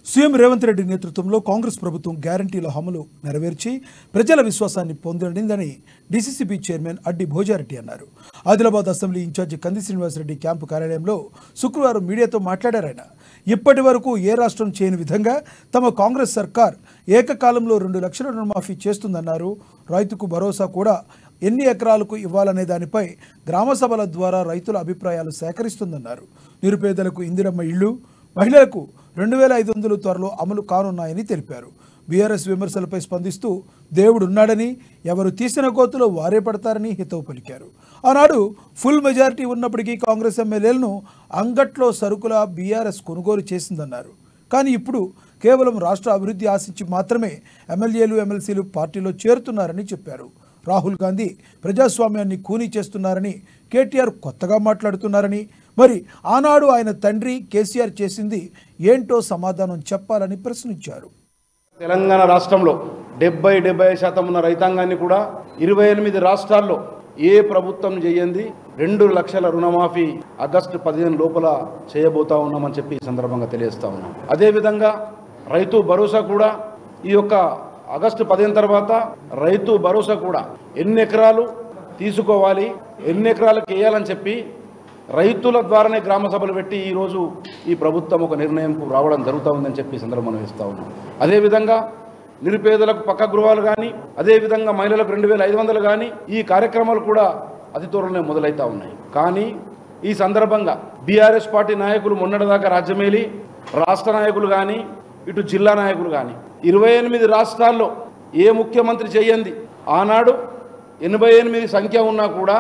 CM Revanth Reddy నేతృత్వంలో కాంగ్రెస్ ప్రభుత్వం గ్యారంటీల అమలు నెరవేర్చి ప్రజల విశ్వాసాన్ని పొందిందని డీసీసీబీ చైర్మన్ అడ్డి భోజారెడ్డి అన్నారు. ఆదిలాబాద్ అసెంబ్లీ ఇన్ఛార్జి కంది శ్రీనివాసరెడ్డి క్యాంపు కార్యాలయంలో శుక్రవారం మీడియాతో మాట్లాడారాయన. ఇప్పటి వరకు ఏ రాష్ట్రం చేయని విధంగా తమ కాంగ్రెస్ సర్కార్ ఏకకాలంలో 2 లక్షల రుణమాఫీ చేస్తుందన్నారు. రైతుకు భరోసా కూడా ఎన్ని ఎకరాలకు ఇవ్వాలనే దానిపై గ్రామ సభల ద్వారా రైతుల అభిప్రాయాలు సేకరిస్తుందన్నారు. నిరుపేదలకు ఇందిరమ్మ ఇళ్లు, మహిళలకు 2500 త్వరలో అమలు కానున్నాయని తెలిపారు. బీఆర్ఎస్ విమర్శలపై స్పందిస్తూ దేవుడున్నాడని, ఎవరు తీసిన కోతులో వారే పడతారని హితవు పలికారు. ఆనాడు ఫుల్ మెజారిటీ ఉన్నప్పటికీ కాంగ్రెస్ ఎమ్మెల్యేలను అంగట్లో సరుకుల బీఆర్ఎస్ కొనుగోలు చేసిందన్నారు. కానీ ఇప్పుడు కేవలం రాష్ట్ర అభివృద్ధి ఆశించి మాత్రమే ఎమ్మెల్యేలు, ఎమ్మెల్సీలు పార్టీలో చేరుతున్నారని చెప్పారు. రాహుల్ గాంధీ ప్రజాస్వామ్యాన్ని కూనీ చేస్తున్నారని, కేటీఆర్ కొత్తగా మాట్లాడుతున్నారని, మరి ఆనాడు ఆయన తండ్రి కేసీఆర్ చేసింది ఏంటో సమాధానం చెప్పాలని ప్రశ్నించారు. తెలంగాణ రాష్ట్రంలో 70-75% ఉన్న రైతాంగాన్ని కూడా 28 రాష్ట్రాల్లో ఏ ప్రభుత్వం చేయండి 2 లక్షల రుణమాఫీ ఆగస్టు 15 లోపల చేయబోతా ఉన్నామని చెప్పి ఈ సందర్భంగా తెలియజేస్తా ఉన్నాం. అదేవిధంగా రైతు భరోసా కూడా ఈ యొక్క ఆగస్టు 15 తర్వాత రైతు భరోసా కూడా ఎన్ని ఎకరాలు తీసుకోవాలి, ఎన్ని ఎకరాలకు వేయాలని చెప్పి రైతుల ద్వారానే గ్రామ సభలు పెట్టి ఈరోజు ఈ ప్రభుత్వం ఒక నిర్ణయంకు రావడం జరుగుతూ ఉందని చెప్పి సందర్భంగా వేస్తూ ఉన్నాం. అదేవిధంగా నిరుపేదలకు పక్క గృహాలు కానీ, అదేవిధంగా మహిళలకు 2500 కానీ ఈ కార్యక్రమాలు కూడా అతి త్వరలోనే మొదలవుతూ ఉన్నాయి. కానీ ఈ సందర్భంగా బీఆర్ఎస్ పార్టీ నాయకులు మొన్నటిదాకా రాజ్యమేలి రాష్ట్ర నాయకులు కానీ, ఇటు జిల్లా నాయకులు కానీ 28 రాష్ట్రాల్లో ఏ ముఖ్యమంత్రి చేయండి ఆనాడు 88 సంఖ్య ఉన్నా కూడా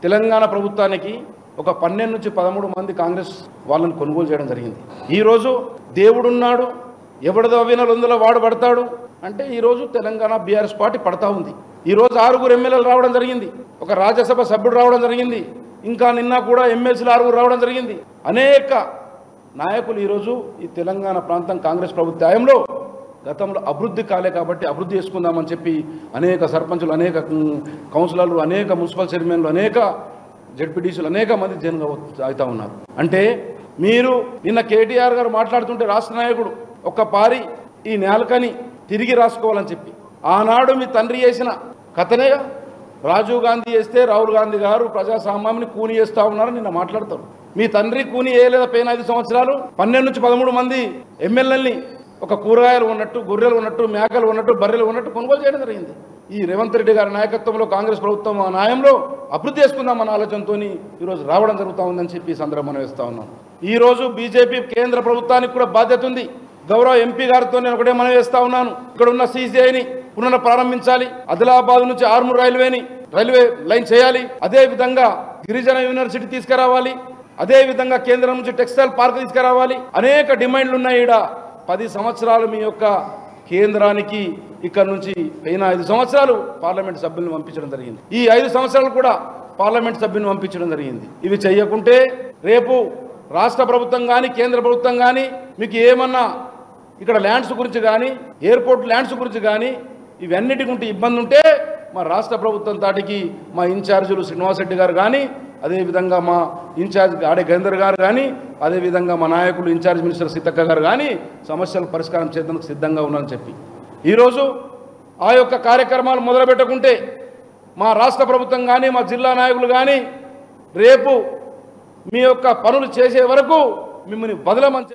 తెలంగాణ ప్రభుత్వానికి ఒక 12 నుంచి 13 మంది కాంగ్రెస్ వాళ్ళని కొనుగోలు చేయడం జరిగింది. ఈరోజు దేవుడున్నాడు, ఎవరిదో అవినలుందులో వాడు పడతాడు అంటే ఈరోజు తెలంగాణ బీఆర్ఎస్ పార్టీ పడతా ఉంది. ఈరోజు 6 ఎమ్మెల్యేలు రావడం జరిగింది, ఒక రాజ్యసభ సభ్యుడు రావడం జరిగింది, ఇంకా నిన్న కూడా ఎమ్మెల్సీలు 6 రావడం జరిగింది. అనేక నాయకులు ఈరోజు ఈ తెలంగాణ ప్రాంతం కాంగ్రెస్ ప్రభుత్వ హయాంలో గతంలో అభివృద్ధి కాలే కాబట్టి అభివృద్ధి చేసుకుందామని చెప్పి అనేక సర్పంచులు, అనేక కౌన్సిలర్లు, అనేక మున్సిపల్ చైర్మన్లు, అనేక జెడ్పీటీసీలు అనేక మంది జైన్ అవుతా ఉన్నారు. అంటే మీరు నిన్న కేటీఆర్ గారు మాట్లాడుతుంటే రాష్ట్ర నాయకుడు ఒక్క పారి ఈ నేలకని తిరిగి రాసుకోవాలని చెప్పి ఆనాడు మీ తండ్రి చేసిన కథనే రాజీవ్ గాంధీ చేస్తే రాహుల్ గాంధీ గారు ప్రజాస్వామ్యాన్ని కూని చేస్తూ ఉన్నారని నిన్న మాట్లాడతారు. మీ తండ్రి కూని వేయలేదా? పోయిన 5 సంవత్సరాలు 12 నుంచి 13 మంది ఎమ్మెల్యేలని ఒక కూరగాయలు ఉన్నట్టు, గొర్రెలు ఉన్నట్టు, మేకలు ఉన్నట్టు, బర్రెలు ఉన్నట్టు కొనుగోలు చేయడం జరిగింది. ఈ రేవంత్ రెడ్డి గారి నాయకత్వంలో కాంగ్రెస్ ప్రభుత్వం న్యాయంలో అభివృద్ధి చేసుకుందామన్న ఆలోచనతో ఈరోజు రావడం జరుగుతూ ఉందని చెప్పి సందర్భంగా వేస్తూ ఉన్నాం. ఈరోజు బీజేపీ కేంద్ర ప్రభుత్వానికి కూడా బాధ్యత ఉంది. గౌరవ ఎంపీ గారితో నేను ఒకటే మనం వేస్తా ఉన్నాను, ఇక్కడ ఉన్న సీజీఐని పునః ప్రారంభించాలి, ఆదిలాబాద్ నుంచి ఆర్మూర్ రైల్వే లైన్ చేయాలి, అదేవిధంగా గిరిజన యూనివర్సిటీ తీసుకురావాలి, అదేవిధంగా కేంద్రం నుంచి టెక్స్టైల్ పార్క్ తీసుకురావాలి. అనేక డిమాండ్లు ఉన్నాయి. 10 సంవత్సరాలు మీ యొక్క కేంద్రానికి ఇక్కడ నుంచి పోయిన 5 సంవత్సరాలు పార్లమెంట్ సభ్యులను పంపించడం జరిగింది. ఈ 5 సంవత్సరాలు కూడా పార్లమెంట్ సభ్యులను పంపించడం జరిగింది. ఇవి చేయకుంటే రేపు రాష్ట్ర ప్రభుత్వం కానీ, కేంద్ర ప్రభుత్వం కానీ మీకు ఏమన్నా ఇక్కడ ల్యాండ్స్ గురించి కానీ, ఎయిర్పోర్ట్ ల్యాండ్స్ గురించి కానీ ఇవన్నిటికి ఉంటే ఇబ్బంది ఉంటే మా రాష్ట్ర ప్రభుత్వం తాటికి మా ఇన్ఛార్జీలు శ్రీనివాసరెడ్డి గారు కానీ, అదేవిధంగా మా ఇన్ఛార్జ్ ఆడే గేందర్ గారు కానీ, అదేవిధంగా మా నాయకులు ఇన్ఛార్జ్ మినిస్టర్ సీతక్క గారు కానీ సమస్యల పరిష్కారం చేసేందుకు సిద్ధంగా ఉన్నారని చెప్పి ఈరోజు ఆ యొక్క కార్యక్రమాలు మొదలుపెట్టకుంటే మా రాష్ట్ర ప్రభుత్వం కానీ, మా జిల్లా నాయకులు కానీ రేపు మీ యొక్క పనులు చేసే వరకు మిమ్మల్ని బదలమని